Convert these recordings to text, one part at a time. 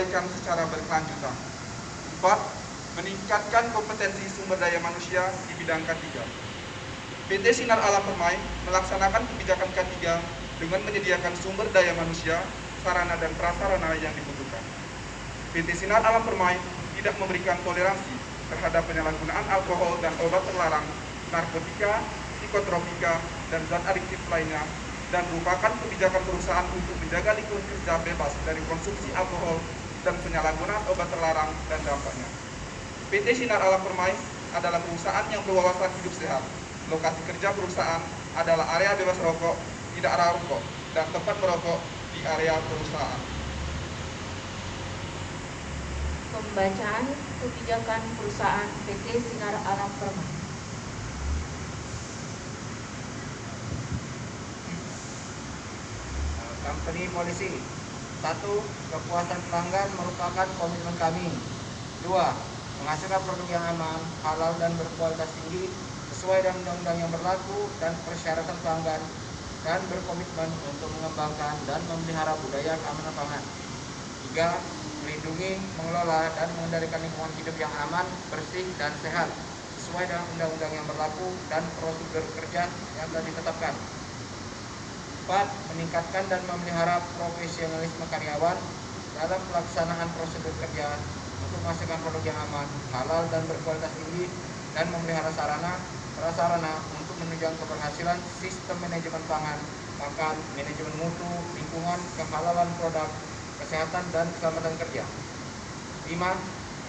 perbaikan secara berkelanjutan. 4. Meningkatkan kompetensi sumber daya manusia di bidang K3. PT Sinar Alam Permai melaksanakan kebijakan K3 dengan menyediakan sumber daya manusia, sarana dan prasarana yang dibutuhkan. PT Sinar Alam Permai tidak memberikan toleransi terhadap penyalahgunaan alkohol dan obat terlarang, narkotika, psikotropika, dan zat adiktif lainnya, dan merupakan kebijakan perusahaan untuk menjaga lingkungan kerja bebas dari konsumsi alkohol dan penyalahgunaan obat terlarang dan dampaknya. PT Sinar Alam Permai adalah perusahaan yang berwawasan hidup sehat. Lokasi kerja perusahaan adalah area bebas rokok, tidak arah rokok, dan tempat merokok di area perusahaan. Pembacaan kebijakan perusahaan PT Sinar Alam Permai. Company Policy. 1. Kepuasan pelanggan merupakan komitmen kami. 2. Menghasilkan produk yang aman, halal dan berkualitas tinggi sesuai dengan undang-undang yang berlaku dan persyaratan pelanggan, dan berkomitmen untuk mengembangkan dan memelihara budaya keamanan pangan. 3. Melindungi, mengelola, dan mengendalikan lingkungan hidup yang aman, bersih, dan sehat sesuai dengan undang-undang yang berlaku dan prosedur kerja yang telah ditetapkan. 4. Meningkatkan dan memelihara profesionalisme karyawan dalam pelaksanaan prosedur kerja untuk menghasilkan produk yang aman, halal, dan berkualitas tinggi, dan memelihara sarana, prasarana untuk menunjang keberhasilan sistem manajemen pangan, pakan, manajemen mutu, lingkungan, kehalalan produk, kesehatan, dan keselamatan kerja. 5.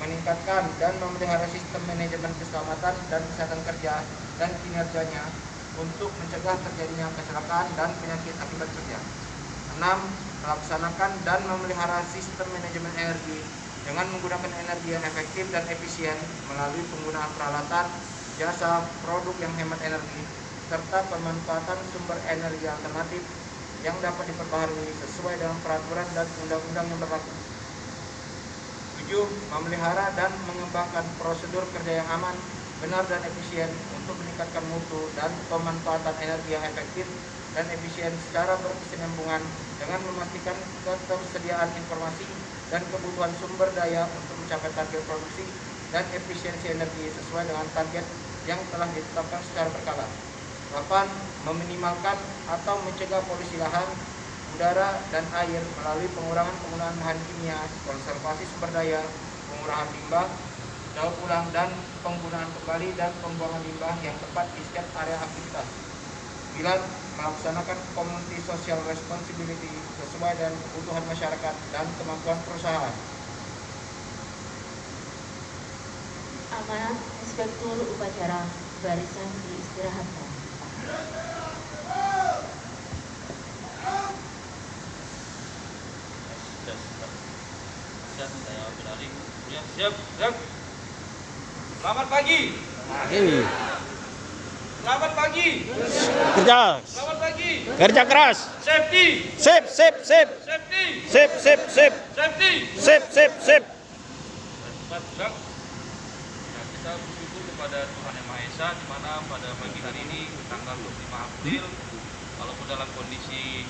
Meningkatkan dan memelihara sistem manajemen keselamatan dan kesehatan kerja dan kinerjanya untuk mencegah terjadinya kecelakaan dan penyakit akibat kerja. 6. Melaksanakan dan memelihara sistem manajemen energi dengan menggunakan energi yang efektif dan efisien melalui penggunaan peralatan, jasa, produk yang hemat energi, serta pemanfaatan sumber energi alternatif yang dapat diperbaharui sesuai dengan peraturan dan undang-undang yang berlaku. 7. Memelihara dan mengembangkan prosedur kerja yang aman, benar dan efisien untuk meningkatkan mutu dan pemanfaatan energi yang efektif dan efisien secara berkesinambungan dengan memastikan ketersediaan informasi dan kebutuhan sumber daya untuk mencapai target produksi dan efisiensi energi sesuai dengan target yang telah ditetapkan secara berkala. 8. Meminimalkan atau mencegah polusi lahan, udara, dan air melalui pengurangan penggunaan bahan kimia, konservasi sumber daya, pengurangan limbah, daur ulang, dan penggunaan kembali dan pembuangan limbah yang tepat di setiap area aktivitas. 9. Melaksanakan community social responsibility sesuai dengan kebutuhan masyarakat dan kemampuan perusahaan. Amanat Inspektur Upacara barisan diistirahatkan. Saya beralih. Siap. Selamat pagi. Selamat pagi. Kerja. Selamat pagi. Kerja keras. Safety. Sip. Safety. Sip. Safety. Sip. Nah, kita bersyukur kepada Tuhan Yang Maha Esa di mana pada pagi hari ini tanggal 25 April walaupun dalam kondisi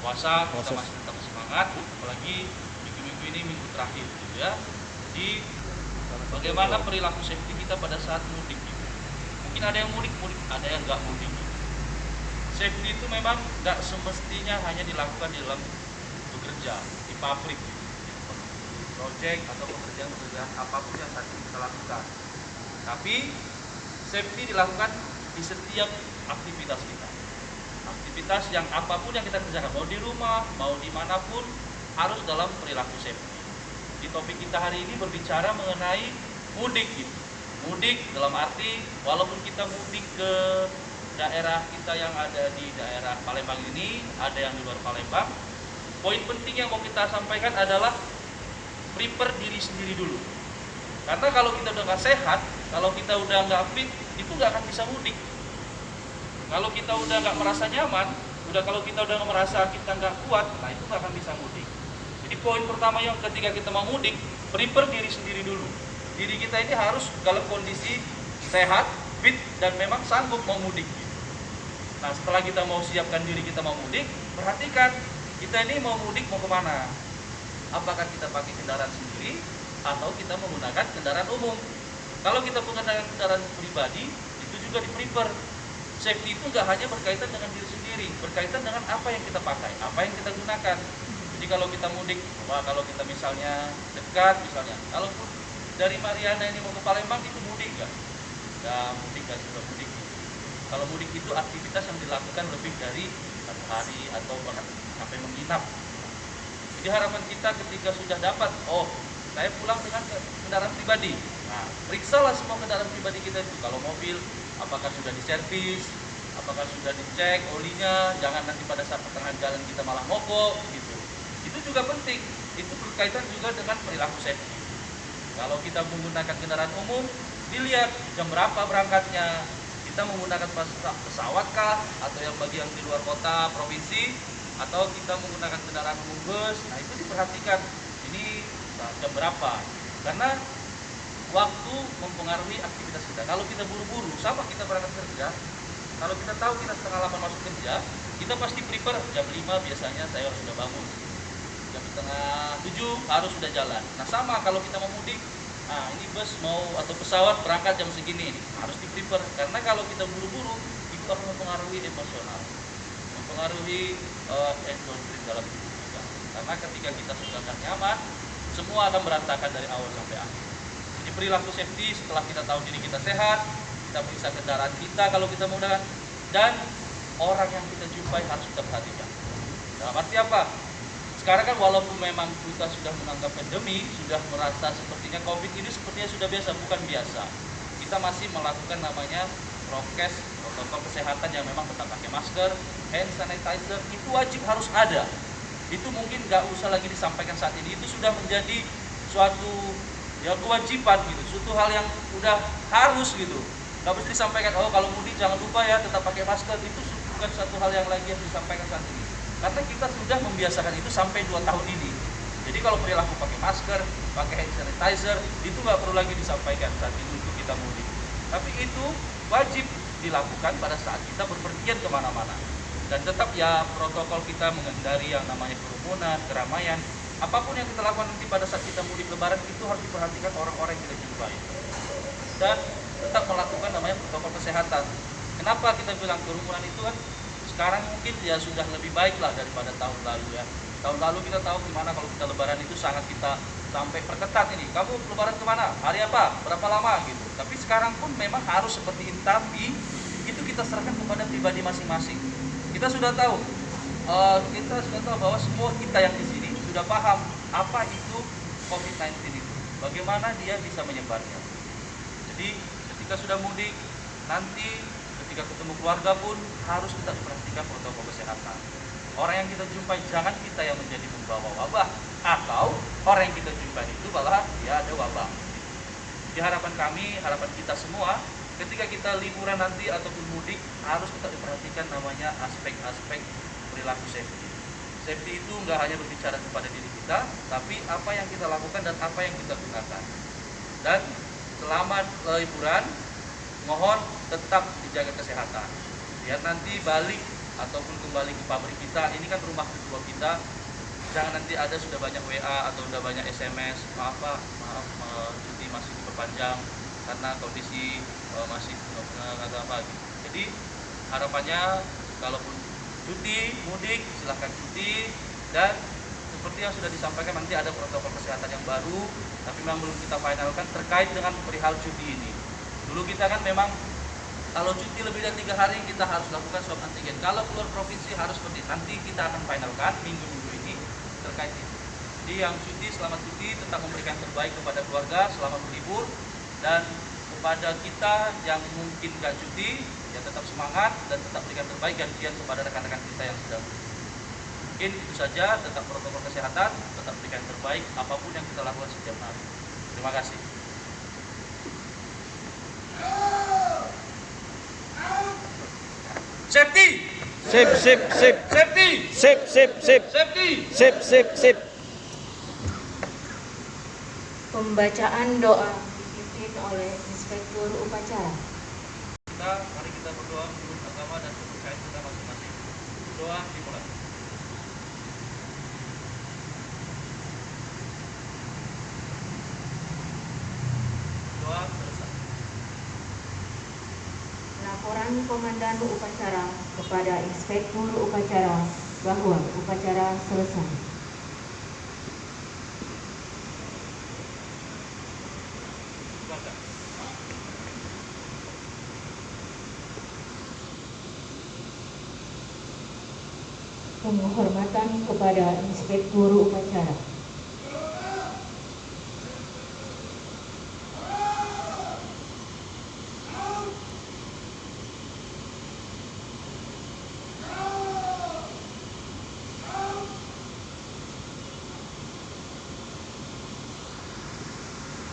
puasa kita masih tetap semangat, apalagi minggu-minggu ini minggu terakhir gitu ya. Jadi bagaimana perilaku safety kita pada saat mudik gitu. Mungkin ada yang mudik, ada yang nggak mudik. Safety itu memang nggak semestinya hanya dilakukan di dalam bekerja di pabrik, di proyek atau pekerjaan apapun yang saat ini kita lakukan. Tapi safety dilakukan di setiap aktivitas kita. Aktivitas yang apapun yang kita kerjakan, mau di rumah, mau dimanapun, harus dalam perilaku safety. Di topik kita hari ini berbicara mengenai mudik gitu. Mudik dalam arti walaupun kita mudik ke daerah kita yang ada di daerah Palembang ini, ada yang di luar Palembang, poin penting yang mau kita sampaikan adalah prepare diri sendiri dulu. Karena kalau kita udah nggak sehat, kalau kita udah nggak fit, itu nggak akan bisa mudik. Kalau kita udah nggak merasa nyaman, kalau kita udah merasa kita nggak kuat, nah itu nggak akan bisa mudik. Jadi poin pertama yang ketika kita mau mudik, prepare diri sendiri dulu. Diri kita ini harus dalam kondisi sehat, fit, dan memang sanggup mau mudik. Nah setelah kita mau siapkan diri kita mau mudik, perhatikan kita ini mau mudik mau kemana. apakah kita pakai kendaraan sendiri atau kita menggunakan kendaraan umum. Kalau kita menggunakan kendaraan pribadi, itu juga di-prefer. Safety itu nggak hanya berkaitan dengan diri sendiri, berkaitan dengan apa yang kita pakai, apa yang kita gunakan. Jadi kalau kita mudik, kalau kita misalnya dekat, misalnya, kalau dari Mariana ini mau ke Palembang itu mudik nggak? Nggak mudik, nggak sudah mudik. Kalau mudik itu aktivitas yang dilakukan lebih dari 1 hari atau bahkan sampai menginap. Jadi harapan kita ketika sudah dapat, saya pulang dengan kendaraan pribadi. Nah, periksalah semua kendaraan pribadi kita itu. Kalau mobil, apakah sudah diservis, apakah sudah dicek olinya, jangan nanti pada saat pertengahan jalan kita malah mogok gitu. Itu juga penting. Itu berkaitan juga dengan perilaku safety. Kalau kita menggunakan kendaraan umum, dilihat jam berapa berangkatnya. Kita menggunakan pesawat kah, atau yang bagi yang di luar kota, provinsi, atau kita menggunakan kendaraan umum bus. Nah, itu diperhatikan. Ini jam berapa? Karena waktu mempengaruhi aktivitas kita. Kalau kita buru-buru, sama kita berangkat kerja, kalau kita tahu kita setengah 8 masuk kerja, kita pasti prefer jam 5 biasanya saya harus sudah bangun. Jam setengah 7 harus sudah jalan. Nah, sama kalau kita mau mudik, ini bus mau atau pesawat berangkat jam segini, harus di-prefer. Karena kalau kita buru-buru, itu akan mempengaruhi emosional, mempengaruhi endorfin dalam tubuh kita. Karena ketika kita sudah nyaman, semua akan berantakan dari awal sampai akhir. Jadi perilaku safety setelah kita tahu diri kita sehat, kita periksa kendaraan kita kalau kita menggunakan, dan orang yang kita jumpai harus kita perhatikan. Dalam arti apa? Sekarang kan walaupun memang kita sudah menganggap pandemi, sudah merasa sepertinya COVID ini sepertinya sudah biasa, bukan biasa. Kita masih melakukan namanya prokes, protokol kesehatan yang memang tetap pakai masker, hand sanitizer, itu wajib harus ada. Itu mungkin nggak usah lagi disampaikan saat ini, itu sudah menjadi suatu kewajiban gitu, suatu hal yang udah harus gitu. Nggak bisa disampaikan, kalau mudik jangan lupa ya tetap pakai masker, itu bukan suatu hal yang lagi yang disampaikan saat ini. Karena kita sudah membiasakan itu sampai 2 tahun ini. Jadi kalau perilaku pakai masker, pakai hand sanitizer, itu nggak perlu lagi disampaikan saat ini untuk kita mudik. Tapi itu wajib dilakukan pada saat kita berpergian kemana-mana. Dan tetap ya protokol kita menghindari yang namanya kerumunan, keramaian. Apapun yang kita lakukan nanti pada saat kita mudik lebaran itu harus diperhatikan orang-orang yang kita jumpai. Dan tetap melakukan namanya protokol kesehatan. Kenapa kita bilang kerumunan itu kan sekarang mungkin ya sudah lebih baik lah daripada tahun lalu ya. Tahun lalu kita tahu gimana kalau kita lebaran itu sangat kita sampai perketat ini. Kamu lebaran kemana? Hari apa? Berapa lama gitu. Tapi sekarang pun memang harus seperti ini, tapi itu kita serahkan kepada pribadi masing-masing. Kita sudah tahu, bahwa semua kita yang di sini sudah paham apa itu COVID-19 itu, bagaimana dia bisa menyebarnya. Jadi ketika sudah mudik, nanti ketika ketemu keluarga pun harus kita perhatikan protokol kesehatan. Orang yang kita jumpai jangan kita yang menjadi pembawa wabah, atau orang yang kita jumpai itu malah dia ada wabah. Jadi harapan kami, harapan kita semua, ketika kita liburan nanti ataupun mudik harus kita diperhatikan namanya aspek-aspek perilaku safety. Safety itu nggak hanya berbicara kepada diri kita, tapi apa yang kita lakukan dan apa yang kita gunakan. Dan selama liburan, mohon tetap dijaga kesehatan. Biar nanti balik ataupun kembali ke pabrik kita, ini kan rumah kedua kita. Jangan nanti ada sudah banyak WA atau sudah banyak SMS, maaf cuti masih diperpanjang karena kondisi masih benar-benar apa gitu. Jadi harapannya kalaupun cuti mudik silahkan cuti, dan seperti yang sudah disampaikan nanti ada protokol kesehatan yang baru, tapi memang belum kita finalkan terkait dengan perihal cuti ini. Dulu kita kan memang kalau cuti lebih dari 3 hari kita harus lakukan swab antigen. Kalau keluar provinsi harus seperti nanti kita akan finalkan minggu-minggu ini terkait itu. Jadi yang cuti selamat cuti, tetap memberikan terbaik kepada keluarga selama berlibur, dan kepada kita yang mungkin gak cuti ya tetap semangat dan tetap berikan terbaik gantian kepada rekan-rekan kita yang sudah berlibur. Mungkin itu saja, tetap protokol kesehatan, tetap berikan terbaik apapun yang kita lakukan setiap hari. Terima kasih. Safety. Sip, sip, sip. Safety. Sip, sip, sip. Safety. Sip, sip, sip. Pembacaan doa dipimpin oleh Inspektur Upacara. Mari kita berdoa menurut agama dan kepercayaan kita masing-masing. Doa dimulai. mengingatkan Komandan Upacara kepada Inspektur Upacara bahwa upacara selesai. Baca. Penghormatan kepada Inspektur Upacara.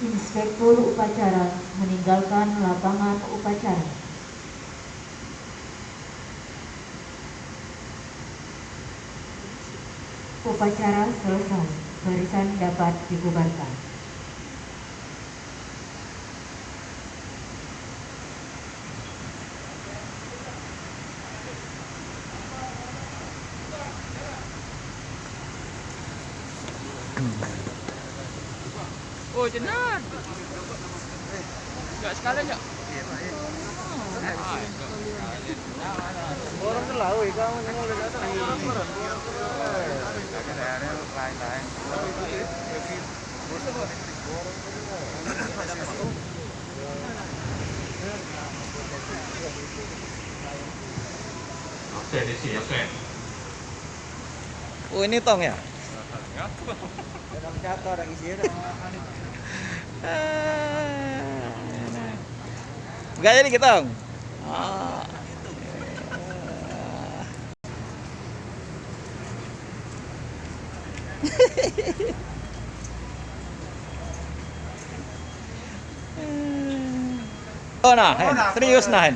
Inspektur Upacara meninggalkan lapangan upacara. Upacara selesai, barisan dapat dibubarkan. Oh, jenat. Enggak sekalian ya? Orang terlalu kamu boleh datang. Oke, di sini oke. Oh ini tong ya? Dalam jatuh ada isi Enggak jadi kita tong. Ah. Oh nah, serius nah.